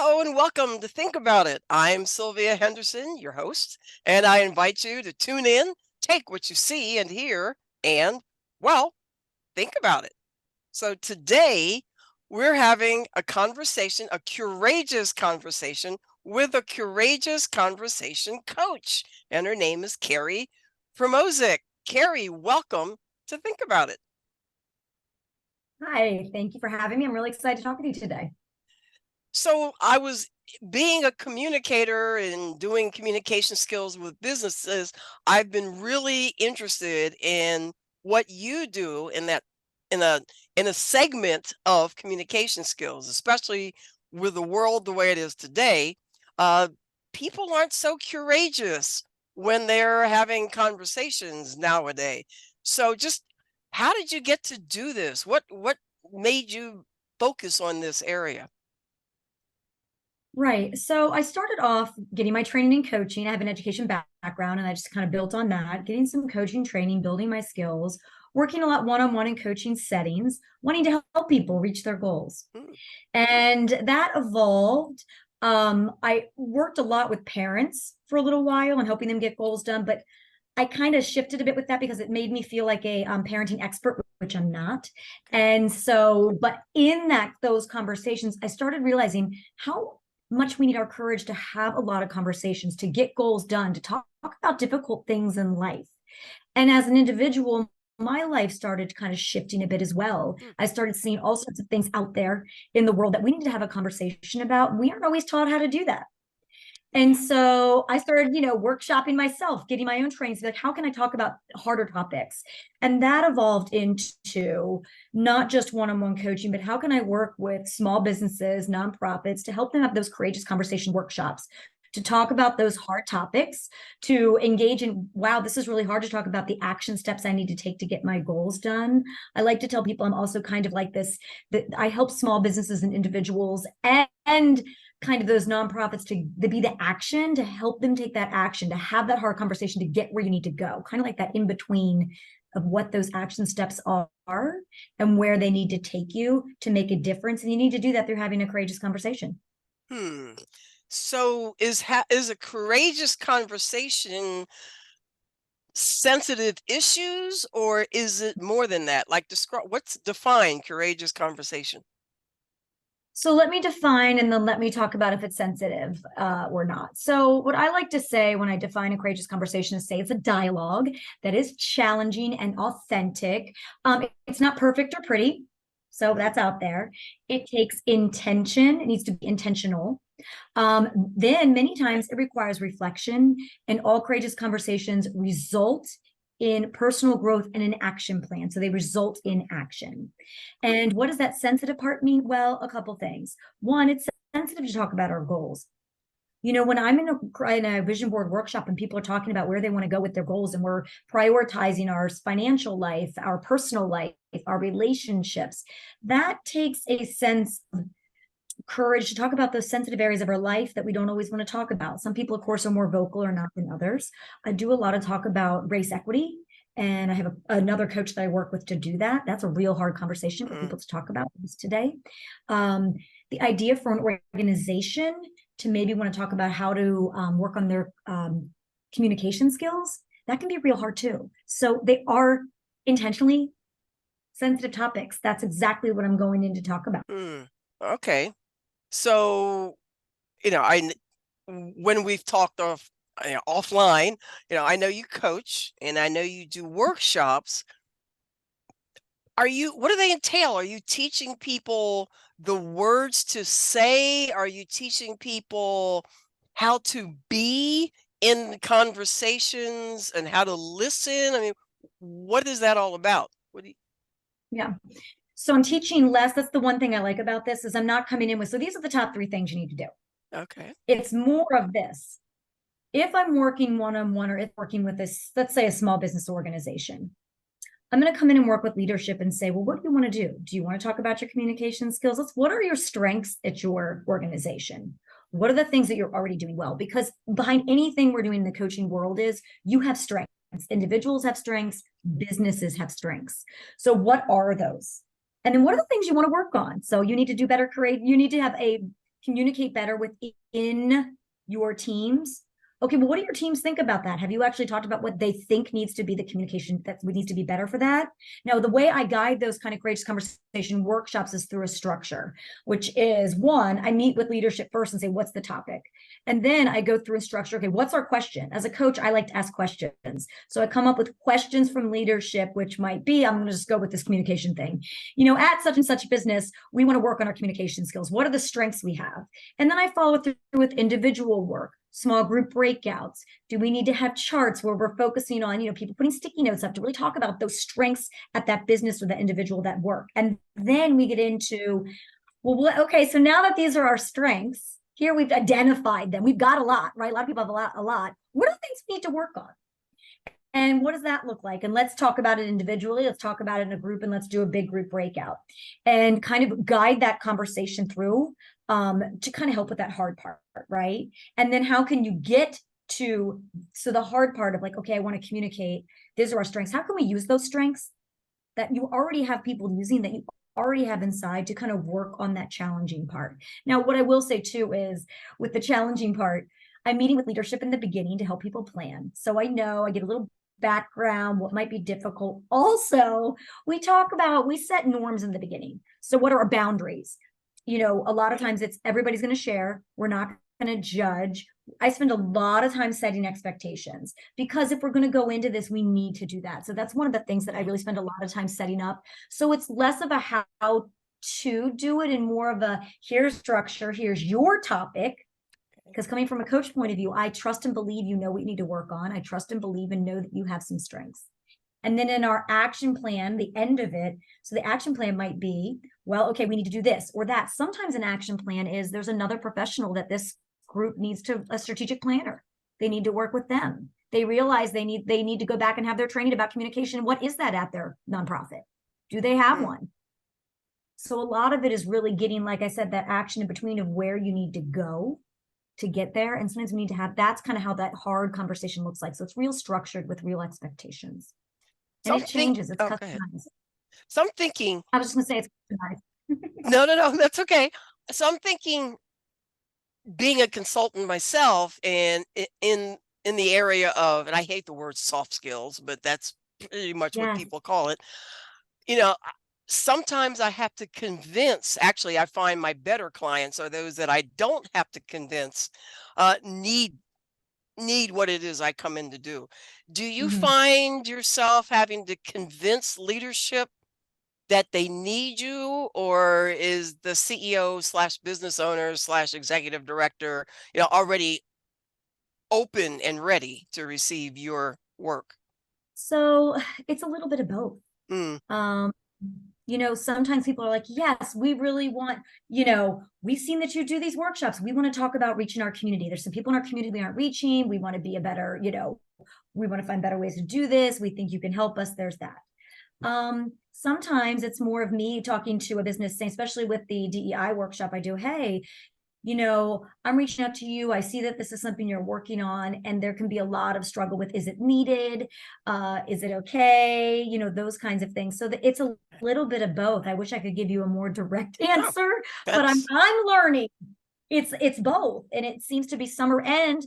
Hello and welcome to Think About It. I'm Sylvia Henderson, your host, and I invite you to tune in, take what you see and hear, and, well, think about it. So today we're having a conversation, a courageous conversation with a courageous conversation coach, and her name is Kari Primozic. Kari, welcome to Think About It. Hi, thank you for having me. I'm really excited to talk with you today. So I was being a communicator and doing communication skills with businesses. I've been really interested in what you do in that in a in a segment of communication skills, especially with the world the way it is today. Uh, People aren't so courageous when they're having conversations nowadays. So just how did you get to do this? What made you focus on this area? Right. So I started off getting my training in coaching. I have an education background and I just kind of built on that, getting some coaching training, building my skills, working a lot one-on-one in coaching settings, wanting to help people reach their goals. Mm. And that evolved. I worked a lot with parents for a little while and helping them get goals done, but I kind of shifted a bit with that because it made me feel like a parenting expert, which I'm not. And so, but in those conversations, I started realizing how much we need our courage to have a lot of conversations, to get goals done, to talk about difficult things in life. And as an individual, my life started kind of shifting a bit as well. Mm. I started seeing all sorts of things out there in the world that we need to have a conversation about. We aren't always taught how to do that. And so I started, workshopping myself, getting my own trainings, like, how can I talk about harder topics? And that evolved into not just one-on-one coaching, but how can I work with small businesses, nonprofits to help them have those courageous conversation workshops, to talk about those hard topics, to engage in, wow, this is really hard, to talk about the action steps I need to take to get my goals done. I like to tell people I'm also kind of like this, that I help small businesses and individuals and kind of those nonprofits to be the action, to help them take that action, to have that hard conversation, to get where you need to go, kind of like that in between of what those action steps are and where they need to take you to make a difference. And you need to do that through having a courageous conversation. Hmm. So is a courageous conversation sensitive issues, or is it more than that? Like describe what's define courageous conversation? So let me define and then let me talk about if it's sensitive or not. So what I like to say when I define a courageous conversation is say it's a dialogue that is challenging and authentic. It's not perfect or pretty, so that's out there. It takes intention. It needs to be intentional. Then many times it requires reflection, and all courageous conversations result in personal growth and an action plan. So they result in action. And what does that sensitive part mean? Well, a couple things. One, it's sensitive to talk about our goals. When I'm in a vision board workshop and people are talking about where they want to go with their goals, and we're prioritizing our financial life, our personal life, our relationships, that takes a sense of courage to talk about those sensitive areas of our life that we don't always want to talk about. Some people, of course, are more vocal or not than others. I do a lot of talk about race equity, and I have another coach that I work with to do that. That's a real hard conversation for people to talk about today. The idea for an organization to maybe want to talk about how to work on their communication skills, that can be real hard too. So they are intentionally sensitive topics. That's exactly what I'm going in to talk about. Okay. So, when we've talked offline, I know you coach and I know you do workshops. What do they entail? Are you teaching people the words to say? Are you teaching people how to be in conversations and how to listen? I mean, what is that all about? What do you, Yeah. So I'm teaching less. That's the one thing I like about this is I'm not coming in with, so these are the top 3 things you need to do. okay. It's more of this. If I'm working one-on-one or if working with this, let's say a small business organization, I'm going to come in and work with leadership and say, well, what do you want to do? Do you want to talk about your communication skills? What are your strengths at your organization? What are the things that you're already doing well? Because behind anything we're doing in the coaching world is you have strengths. Individuals have strengths, businesses have strengths. So what are those? And then what are the things you want to work on? So you need to do better, you need to have a communicate better within your teams. Okay, well, what do your teams think about that? Have you actually talked about what they think needs to be the communication that needs to be better for that? Now, the way I guide those kind of courageous conversation workshops is through a structure, which is one, I meet with leadership first and say, what's the topic? And then I go through a structure. Okay, what's our question? As a coach, I like to ask questions. So I come up with questions from leadership, which might be, I'm going to just go with this communication thing. At such and such business, we want to work on our communication skills. What are the strengths we have? And then I follow through with individual work, small group breakouts. Do we need to have charts where we're focusing on, people putting sticky notes up to really talk about those strengths at that business or that individual, that work? And then we get into, well, okay, so now that these are our strengths, here we've identified them. We've got a lot, right? A lot of people have a lot. What are the things we need to work on? And what does that look like? And let's talk about it individually. Let's talk about it in a group, and let's do a big group breakout and kind of guide that conversation through to kind of help with that hard part, right? And then how can you get to, so the hard part of like, okay, I want to communicate, these are our strengths. How can we use those strengths that you already have people using, that you already have inside, to kind of work on that challenging part? Now, what I will say too is with the challenging part, I'm meeting with leadership in the beginning to help people plan. So I know I get a little background, what might be difficult. Also, we set norms in the beginning. So what are our boundaries? A lot of times it's everybody's going to share. We're not going to judge. I spend a lot of time setting expectations, because if we're going to go into this, we need to do that. So that's one of the things that I really spend a lot of time setting up. So it's less of a how to do it and more of a here's structure, here's your topic. Because coming from a coach point of view, I trust and believe you know what you need to work on. I trust and believe and know that you have some strengths. And then in our action plan, the end of it, so the action plan might be, well, okay, we need to do this or that. Sometimes an action plan is there's another professional that this group needs a strategic planner. They need to work with them. They realize they need to go back and have their training about communication. What is that at their nonprofit? Do they have one? So a lot of it is really getting, like I said, that action in between of where you need to go to get there. And sometimes we need to have, that's kind of how that hard conversation looks like. So it's real structured with real expectations. And it changes. It's customized. So I'm thinking. I was just going to say it's customized. No, that's okay. So I'm thinking, being a consultant myself, and in the area of, and I hate the word soft skills, but that's pretty much what people call it. Sometimes I have to convince, actually, I find my better clients are those that I don't have to convince, need what it is I come in to do. Do you find yourself having to convince leadership that they need you, or is the CEO / business owner / executive director, already open and ready to receive your work? So it's a little bit of both. Sometimes people are like, yes, we really want, we've seen that you do these workshops. We want to talk about reaching our community. There's some people in our community we aren't reaching. We want to be a better, we want to find better ways to do this. We think you can help us. There's that. Sometimes it's more of me talking to a business, especially with the DEI workshop I do. Hey, I'm reaching out to you. I see that this is something you're working on, and there can be a lot of struggle with, is it needed? Is it okay? Those kinds of things. So it's a little bit of both. I wish I could give you a more direct answer, but I'm learning. It's both. And it seems to be summer. And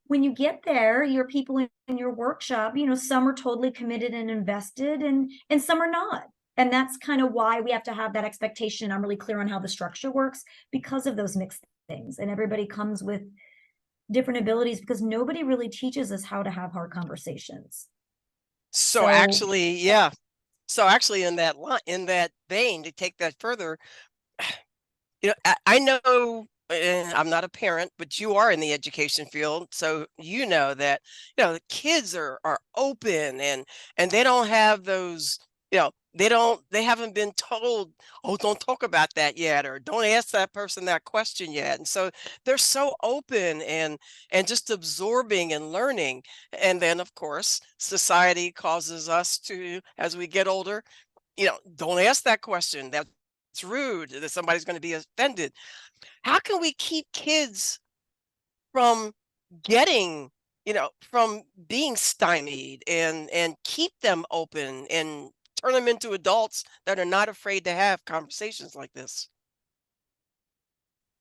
when you get there, your people in your workshop, some are totally committed and invested, and some are not. And that's kind of why we have to have that expectation. I'm really clear on how the structure works because of those mixed things. And everybody comes with different abilities because nobody really teaches us how to have hard conversations. So actually, yeah. So actually, in that vein, to take that further, I know, I'm not a parent, but you are in the education field, so that the kids are open, and they don't have those, they haven't been told, oh, don't talk about that yet, or don't ask that person that question yet. And so they're so open and just absorbing and learning. And then, of course, society causes us to, as we get older, don't ask that question. That's rude, that somebody's going to be offended. How can we keep kids from getting, from being stymied, and keep them open and turn them into adults that are not afraid to have conversations like this?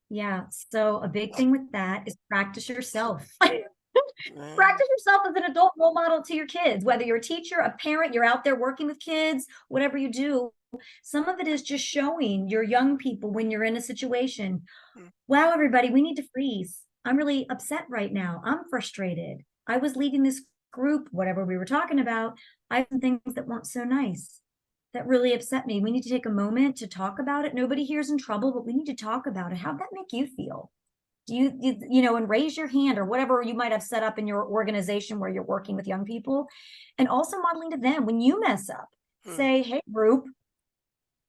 Yeah. So a big thing with that is practice yourself. Mm, Practice yourself as an adult role model to your kids, whether you're a teacher, a parent, you're out there working with kids, whatever you do. Some of it is just showing your young people when you're in a situation, mm, wow, everybody, we need to freeze. I'm really upset right now. I'm frustrated. I was leading this group, whatever we were talking about. I had some things that weren't so nice that really upset me. We need to take a moment to talk about it. Nobody here's in trouble, but we need to talk about it. How'd that make you feel? Do and raise your hand or whatever you might have set up in your organization where you're working with young people, and also modeling to them when you mess up, mm, say, hey, group,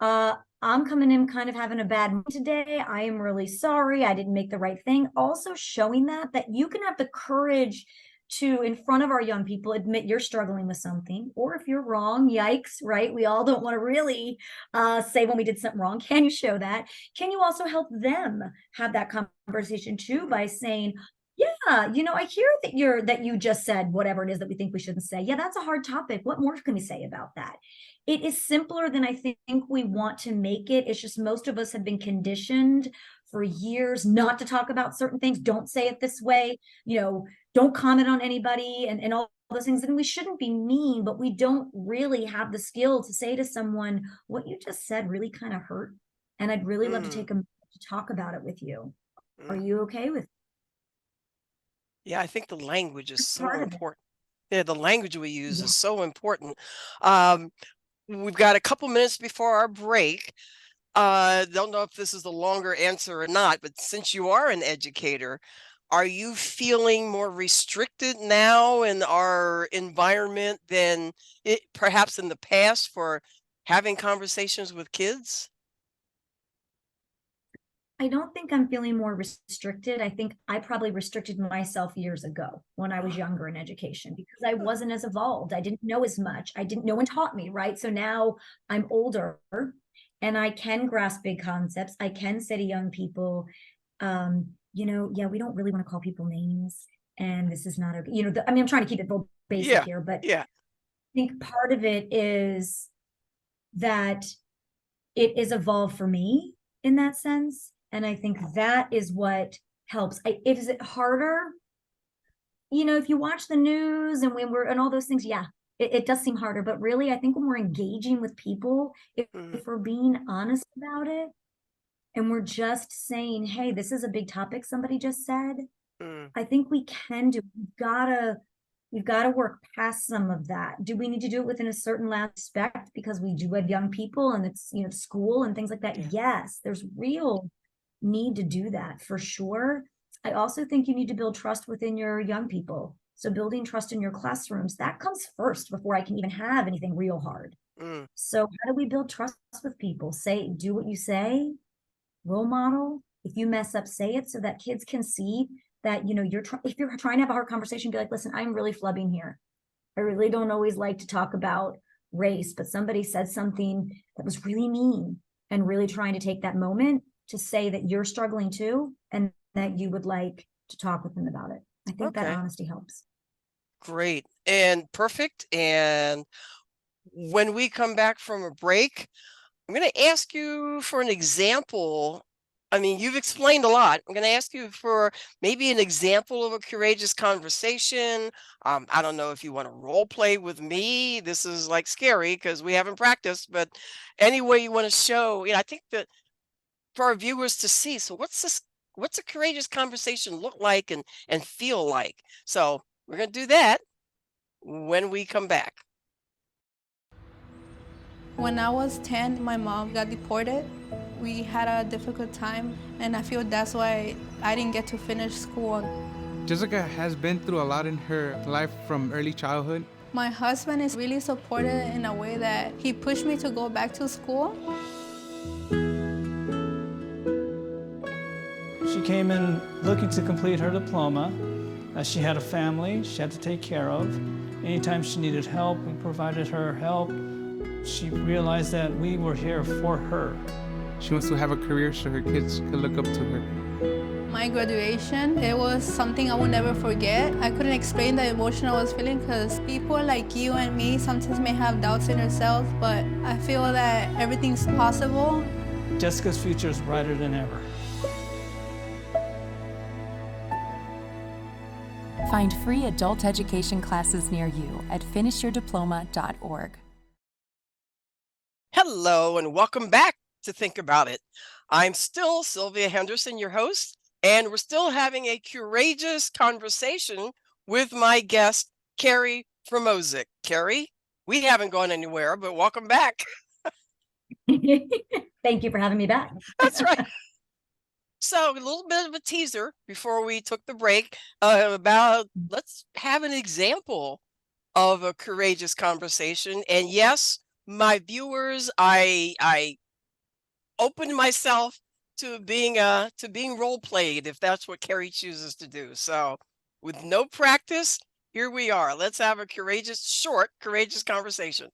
I'm coming in kind of having a bad mood today. I am really sorry. I didn't make the right thing. Also showing that you can have the courage to, in front of our young people, admit you're struggling with something, or if you're wrong, yikes, right? We all don't want to really say when we did something wrong. Can you show that? Can you also help them have that conversation too mm, by saying, yeah, I hear that you just said whatever it is that we think we shouldn't say. Yeah, that's a hard topic. What more can we say about that? It is simpler than I think we want to make it. It's just most of us have been conditioned for years not to talk about certain things. Don't say it this way, don't comment on anybody and all those things. And we shouldn't be mean, but we don't really have the skill to say to someone, what you just said really kind of hurt. And I'd really love to mm, take a minute to talk about it with you. Are mm. you okay with Yeah, I think the language is so part of it? important. Yeah, the language we use Yeah. is so important. Um, we've got a couple minutes before our break. Don't know if this is a longer answer or not, but since you are an educator, are you feeling more restricted now in our environment than it perhaps in the past for having conversations with kids? I don't think I'm feeling more restricted. I think I probably restricted myself years ago when I was Uh, younger in education because I uh, wasn't as evolved. I didn't know as much. No one taught me, right? So now I'm older and I can grasp big concepts. I can say to young people, yeah, we don't really want to call people names. And this is not okay. I'm trying to keep it real basic yeah, here, but I yeah. think part of it is that it is evolved for me in that sense. And I think that is what helps. Is it harder? If you watch the news and when we're and all those things, yeah, it does seem harder. But really, I think when we're engaging with people, Mm, if we're being honest about it and we're just saying, hey, this is a big topic somebody just said, mm, I think we can do. We've got to work past some of that. Do we need to do it within a certain level of respect because we do have young people and it's school and things like that? yeah. Yes, there's real need to do that for sure. I also think you need to build trust within your young people. So building trust in your classrooms, that comes first before I can even have anything real hard. Mm, So how do we build trust with people? Do what you say, role model. If you mess up, say it so that kids can see that, if you're trying to have a hard conversation, be like, listen, I'm really flubbing here. I really don't always like to talk about race, but somebody said something that was really mean and really trying to take that moment to say that you're struggling too and that you would like to talk with them about it. I think that okay. honesty helps. Great and perfect. And when we come back from a break, I'm going to ask you for an example. I mean, you've explained a lot. I'm going to ask you for maybe an example of a courageous conversation. I don't know if you want to role play with me. This is like scary because we haven't practiced, but any way you want to show, I think that for our viewers to see. So what's a courageous conversation look like and feel like? So we're going to do that when we come back. When I was 10, my mom got deported. We had a difficult time, and I feel that's why I didn't get to finish school. Jessica has been through a lot in her life from early childhood. My husband is really supportive in a way that he pushed me to go back to school. She came in looking to complete her diploma. She had a family she had to take care of. Anytime she needed help, we provided her help. She realized that we were here for her. She wants to have a career so her kids could look up to her. My graduation, it was something I will never forget. I couldn't explain the emotion I was feeling because people like you and me sometimes may have doubts in ourselves, but I feel that everything's possible. Jessica's future is brighter than ever. Find free adult education classes near you at finishyourdiploma.org. Hello, and welcome back to Think About It. I'm still Sylvia Henderson, your host, and we're still having a courageous conversation with my guest, Kari Primozic. Kari, we haven't gone anywhere, but welcome back. Thank you for having me back. That's right. So a little bit of a teaser before we took the break about let's have an example of a courageous conversation. And yes, my viewers, I opened myself to being role played if that's what Kari chooses to do. So with no practice, here we are. Let's have a courageous conversation.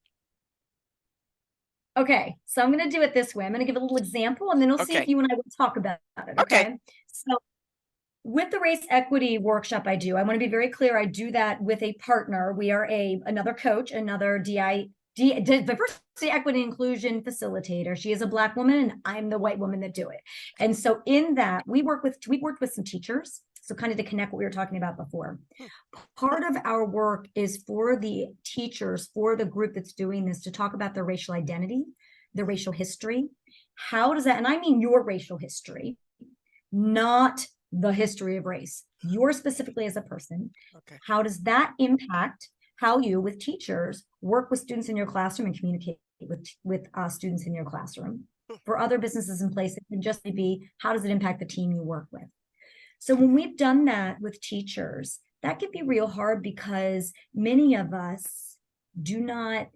Okay, so I'm going to do it this way. I'm going to give a little example, and then we'll see if you and I will talk about it. Okay. So with the race equity workshop I do, I want to be very clear. I do that with a partner. We are another coach, another diversity, equity, inclusion facilitator. She is a Black woman, and I'm the white woman that do it. And so in that, we worked with some teachers. So kind of to connect what we were talking about before. Part of our work is for the teachers, for the group that's doing this, to talk about their racial identity, their racial history. How does that, and I mean your racial history, not the history of race, you're specifically as a person. Okay. How does that impact how you, with teachers, work with students in your classroom and communicate with students in your classroom? For other businesses in place, it can just be, how does it impact the team you work with? So when we've done that with teachers, that can be real hard because many of us do not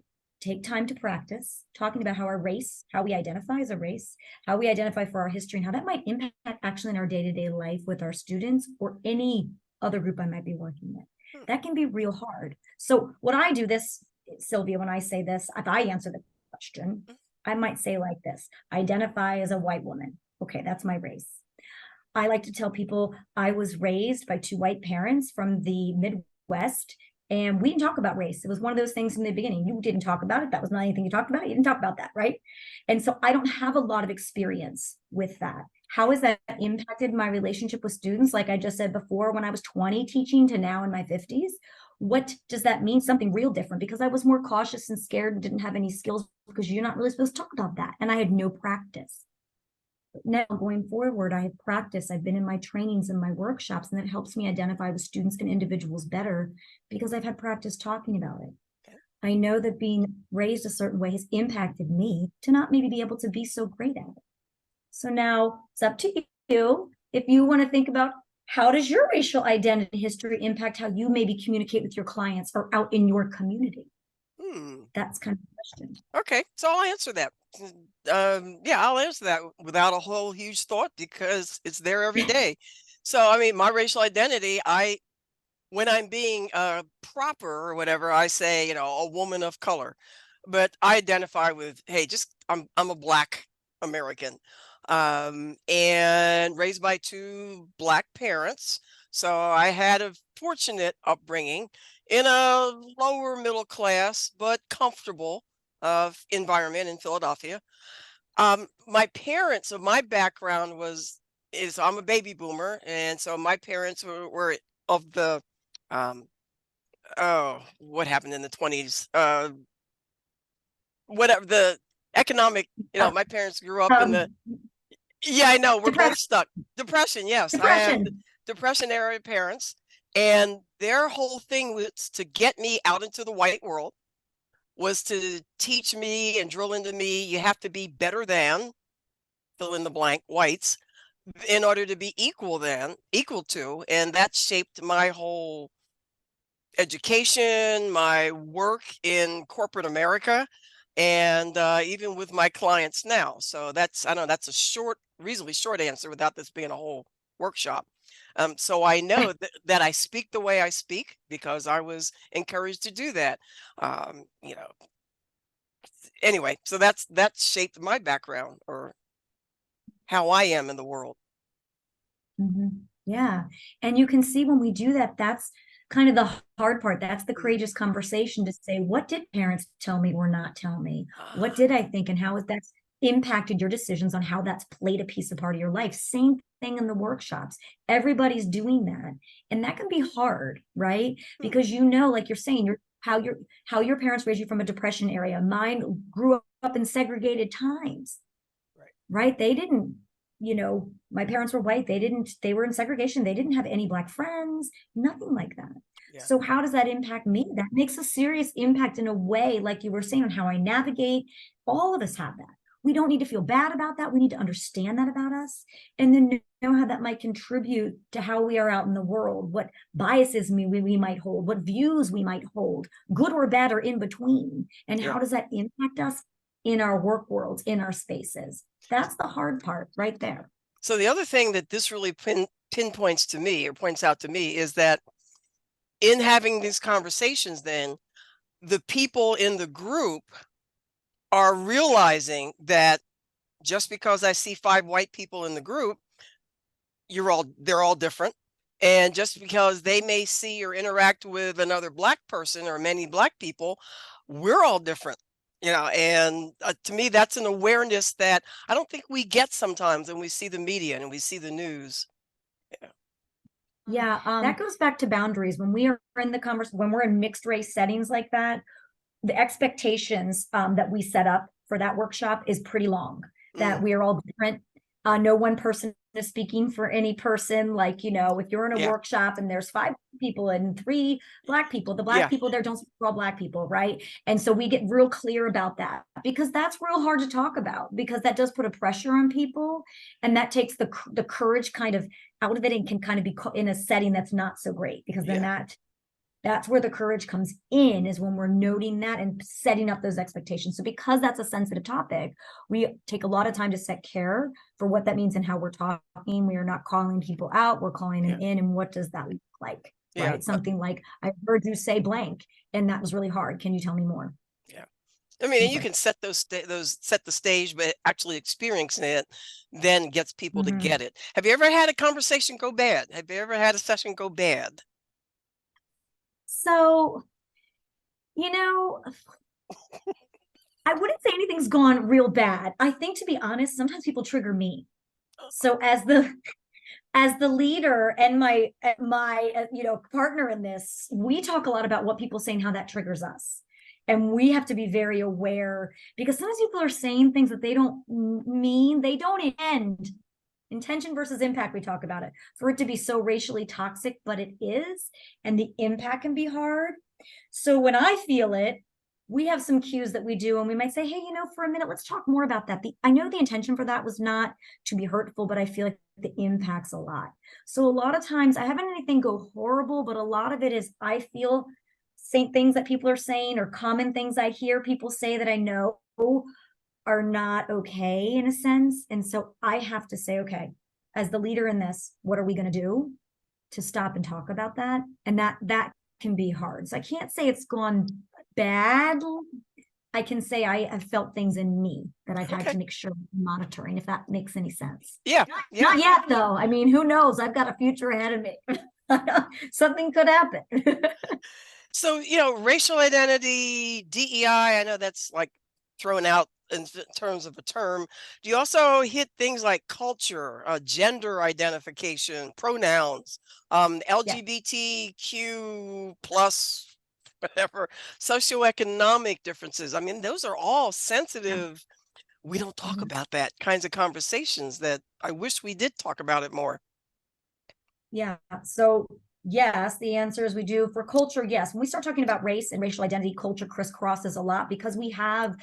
take time to practice talking about how our race, how we identify as a race, how we identify for our history, and how that might impact actually in our day-to-day life with our students or any other group I might be working with. That can be real hard. So what I do this, Sylvia, when I say this, if I answer the question, I might say like this: identify as a white woman. Okay, that's my race. I like to tell people I was raised by two white parents from the Midwest, and we didn't talk about race. It was one of those things from the beginning. You didn't talk about it. That was not anything you talked about. You didn't talk about that, right? And so I don't have a lot of experience with that. How has that impacted my relationship with students? Like I just said before, when I was 20 teaching to now in my 50s, what does that mean? Something real different, because I was more cautious and scared and didn't have any skills, because you're not really supposed to talk about that. And I had no practice. Now going forward, I have practiced. I've been in my trainings and my workshops, and that helps me identify with students and individuals better because I've had practice talking about it. Okay. I know that being raised a certain way has impacted me to not maybe be able to be so great at it. So now it's up to you if you want to think about, how does your racial identity history impact how you maybe communicate with your clients or out in your community? That's kind of the question. Okay, so I'll answer that. I'll answer that without a whole huge thought because it's there every day. So, I mean, my racial identity, when I'm being proper or whatever, I say, a woman of color, but I identify with, hey, I'm a Black American, and raised by two Black parents. So I had a fortunate upbringing in a lower middle class, but comfortable environment in Philadelphia. My parents, so my background I'm a baby boomer. And so my parents were of the, what happened in the 20s? Whatever the economic, my parents grew up in the, I know we're both stuck. Depression. Yes. I have Depression era parents. And their whole thing was to get me out into the white world, was to teach me and drill into me, you have to be better than, fill in the blank, whites, in order to be equal to. And that shaped my whole education, my work in corporate America, and even with my clients now. So that's a reasonably short answer without this being a whole workshop. So I know that I speak the way I speak because I was encouraged to do that. Anyway, so that shaped my background or how I am in the world. Yeah. And you can see when we do that, that's kind of the hard part. That's the courageous conversation to say, what did parents tell me or not tell me? What did I think? And how is that? impacted your decisions on how that's played a piece of part of your life. Same thing in the workshops. Everybody's doing that. And that can be hard, right? Because like you're saying, how your parents raised you from a depression area. Mine grew up in segregated times. Right? They didn't, my parents were white. They were in segregation. They didn't have any Black friends, nothing like that. Yeah. So how does that impact me? That makes a serious impact in a way, like you were saying, on how I navigate. All of us have that. We don't need to feel bad about that. We need to understand that about us, and then know how that might contribute to how we are out in the world, what biases we might hold, what views we might hold, good or bad or in between. And how does that impact us in our work worlds, in our spaces? That's the hard part right there. So the other thing that this really pinpoints to me, or points out to me, is that in having these conversations, then the people in the group are realizing that just because I see 5 white people in the group, they're all different. And just because they may see or interact with another Black person or many Black people, we're all different. And to me, that's an awareness that I don't think we get sometimes when we see the media and we see the news. Yeah, that goes back to boundaries. When we are in the when we're in mixed race settings like that, the expectations that we set up for that workshop is pretty long. That we are all different. No one person is speaking for any person. Like, if you're in a workshop and there's 5 people and 3 Black people, the Black people there don't speak for all Black people, right? And so we get real clear about that, because that's real hard to talk about, because that does put a pressure on people, and that takes the courage kind of out of it, and can kind of be in a setting that's not so great, because then that's where the courage comes in, is when we're noting that and setting up those expectations. So because that's a sensitive topic, we take a lot of time to set care for what that means and how we're talking. We are not calling people out, we're calling them in. And what does that look like? Right? Something like, I heard you say blank, and that was really hard. Can you tell me more? Yeah. I mean, and you can set set the stage, but actually experiencing it then gets people to get it. Have you ever had a conversation go bad? Have you ever had a session go bad? So, I wouldn't say anything's gone real bad. I think, to be honest, sometimes people trigger me. So as the leader and my partner in this, we talk a lot about what people say and how that triggers us. And we have to be very aware, because sometimes people are saying things that they don't mean, they don't intend. Intention versus impact, we talk about it, for it to be so racially toxic, but it is, and the impact can be hard. So when I feel it, we have some cues that we do, and we might say, hey, for a minute, let's talk more about that. I know the intention for that was not to be hurtful, but I feel like the impact's a lot. So a lot of times I haven't had anything go horrible, but a lot of it is, I feel things that people are saying, or common things I hear people say that I know are not okay, in a sense. And so I have to say, okay, as the leader in this, what are we going to do to stop and talk about that? And that can be hard. So I can't say it's gone bad. I can say I have felt things in me that I've had to make sure I'm monitoring, if that makes any sense. Yeah. Not yet, though. I mean, who knows? I've got a future ahead of me. Something could happen. So, racial identity, DEI, I know that's like thrown out in terms of a term. Do you also hit things like culture, gender identification, pronouns, LGBTQ plus, whatever, socioeconomic differences? I mean, those are all sensitive. We don't talk about that kinds of conversations that I wish we did talk about it more. Yeah. So yes, the answer is we do. For culture, yes. When we start talking about race and racial identity, culture crisscrosses a lot, because we have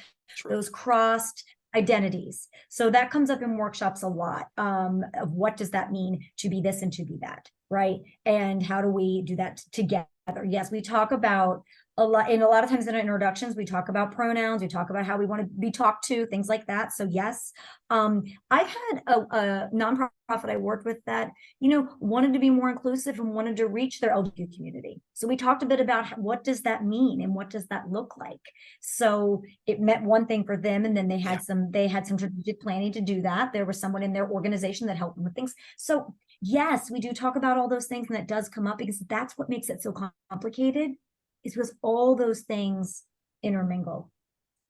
those crossed identities. So that comes up in workshops a lot, of what does that mean to be this and to be that, right? And how do we do that together? Yes, we talk about a lot of times in our introductions, we talk about pronouns, we talk about how we want to be talked to, things like that. So yes, I've had a nonprofit I worked with that, wanted to be more inclusive and wanted to reach their LGBT community. So we talked a bit about what does that mean and what does that look like. So it meant one thing for them, and then they had some strategic planning to do that. There was someone in their organization that helped them with things. So yes, we do talk about all those things, and that does come up, because that's what makes it so complicated, is because all those things intermingle.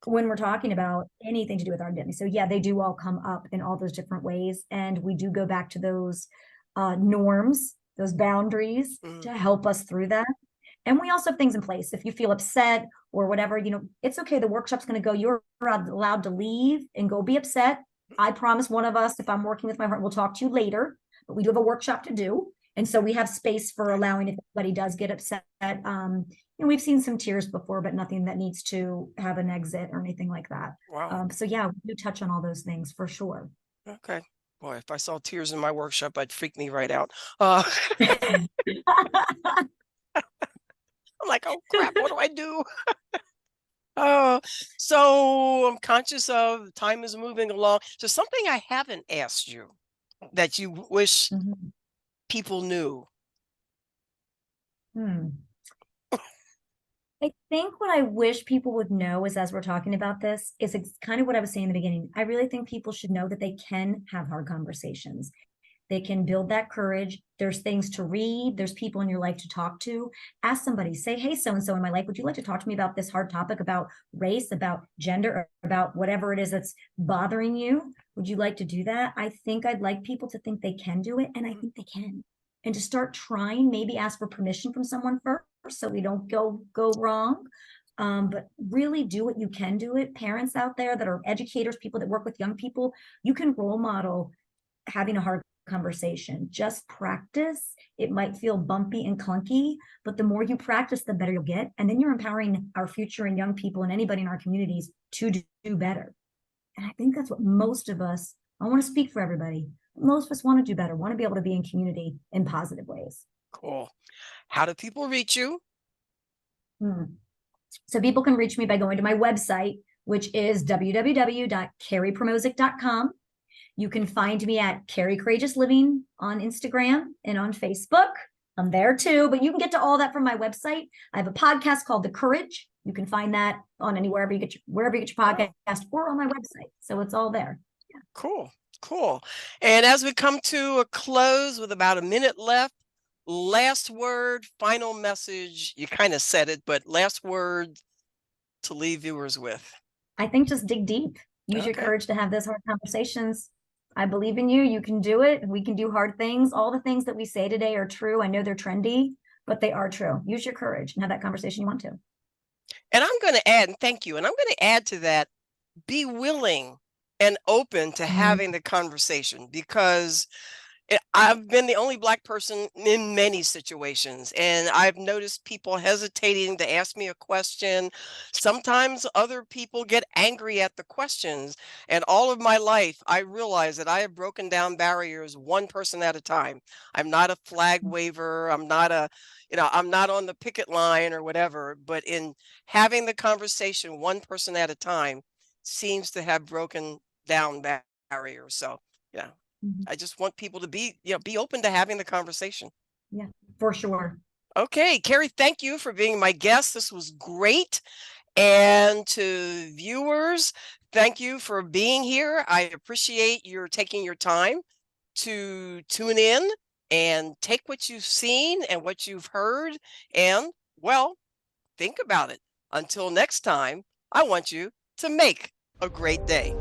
when we're talking about anything to do with our identity. So yeah, they do all come up in all those different ways. And we do go back to those norms, those boundaries to help us through that. And we also have things in place. If you feel upset or whatever, it's okay. The workshop's going to go. You're allowed to leave and go be upset. I promise one of us, if I'm working with my heart, we'll talk to you later, but we do have a workshop to do. And so we have space for allowing if anybody does get upset. We've seen some tears before, but nothing that needs to have an exit or anything like that. Wow. So yeah, we do touch on all those things for sure. Okay. Boy, if I saw tears in my workshop, I'd freak me right out. I'm like, oh crap, what do I do? Oh, so I'm conscious of time is moving along. So something I haven't asked you that you wish people knew. I think what I wish people would know is, as we're talking about this, is it's kind of what I was saying in the beginning. I really think people should know that they can have hard conversations. They can build that courage. There's things to read. There's people in your life to talk to. Ask somebody, say, hey, so-and-so in my life, would you like to talk to me about this hard topic, about race, about gender, or about whatever it is that's bothering you? Would you like to do that? I think I'd like people to think they can do it, and I think they can. And to start trying, maybe ask for permission from someone first so we don't go wrong. But really do what you can do it. Parents out there that are educators, people that work with young people, you can role model having a hard conversation. Just practice. It might feel bumpy and clunky, but the more you practice, the better you'll get. And then you're empowering our future and young people and anybody in our communities to do better. And I think that's what most of us, I want to speak for everybody, most of us want to do better, want to be able to be in community in positive ways. Cool. How do people reach you? So people can reach me by going to my website, which is www.kariprimozic.com. You can find me at Kari Courageous Living on Instagram and on Facebook. I'm there too, but you can get to all that from my website. I have a podcast called The Courage. You can find that on wherever you get your podcast or on my website. So it's all there. Yeah. Cool. And as we come to a close with about a minute left, last word, final message. You kind of said it, but last word to leave viewers with. I think just dig deep. Use your courage to have those hard conversations. I believe in you. You can do it. We can do hard things. All the things that we say today are true. I know they're trendy, but they are true. Use your courage and have that conversation you want to. And I'm going to add, and thank you. And I'm going to add to that, be willing and open to having the conversation, because I've been the only Black person in many situations, and I've noticed people hesitating to ask me a question. Sometimes other people get angry at the questions, and all of my life, I realize that I have broken down barriers one person at a time. I'm not a flag waver. I'm not I'm not on the picket line or whatever, but in having the conversation one person at a time seems to have broken down barriers. So, yeah. I just want people to be open to having the conversation. Yeah, for sure. Okay, Kari, thank you for being my guest. This was great. And to viewers, thank you for being here. I appreciate your taking your time to tune in and take what you've seen and what you've heard and, well, think about it. Until next time, I want you to make a great day.